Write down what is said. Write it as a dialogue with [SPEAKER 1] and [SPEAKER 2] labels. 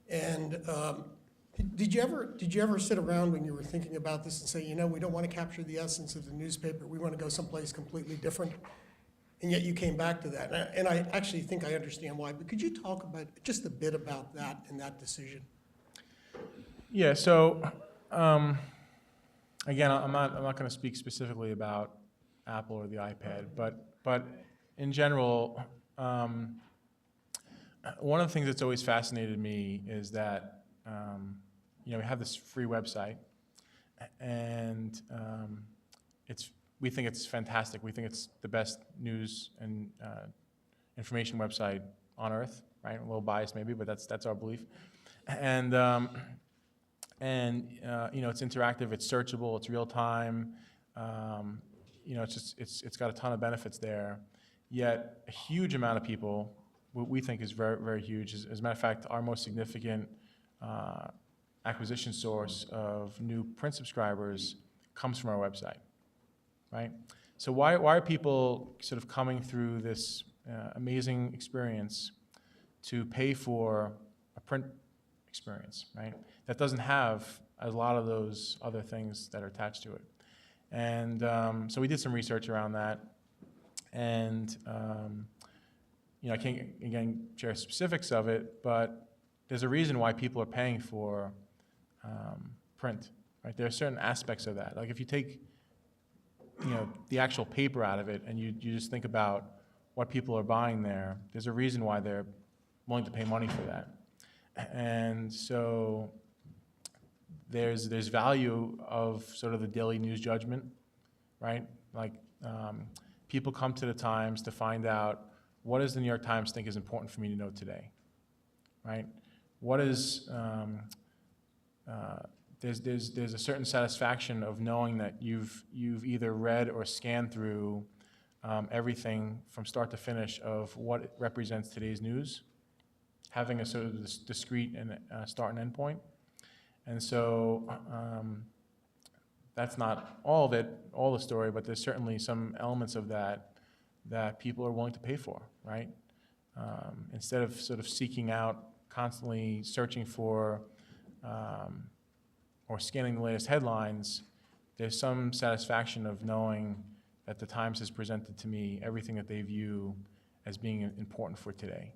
[SPEAKER 1] And did you ever sit around when you were thinking about this and say, you know, we don't want to capture the essence of the newspaper, we want to go someplace completely different? And yet you came back to that. And I actually think I understand why, but could you talk about just a bit about that and that decision?
[SPEAKER 2] Yeah, so again, I'm not going to speak specifically about Apple or the iPad, but in general, one of the things that's always fascinated me is that you know, we have this free website, and we think it's fantastic. We think it's the best news and information website on earth, right? A little biased maybe, but that's our belief. And you know, it's interactive, it's searchable, it's real time. You know, it's got a ton of benefits there. Yet a huge amount of people, what we think is very, very huge. As a matter of fact, our most significant acquisition source of new print subscribers comes from our website, right? So why are people sort of coming through this amazing experience to pay for a print experience, right? That doesn't have a lot of those other things that are attached to it. And so we did some research around that, and you know, I can't again share specifics of it, but there's a reason why people are paying for print, right? There are certain aspects of that. Like if you take, you know, the actual paper out of it, and you just think about what people are buying there, there's a reason why they're willing to pay money for that. And so there's value of sort of the daily news judgment, right? Like people come to the Times to find out, what does the New York Times think is important for me to know today, right? What is there's a certain satisfaction of knowing that you've either read or scanned through everything from start to finish of what represents today's news, having a sort of discrete and start and end point. And so that's not all of it, all the story, but there's certainly some elements of that that people are willing to pay for, right? Instead of sort of seeking out, constantly searching for or scanning the latest headlines, there's some satisfaction of knowing that the Times has presented to me everything that they view as being important for today.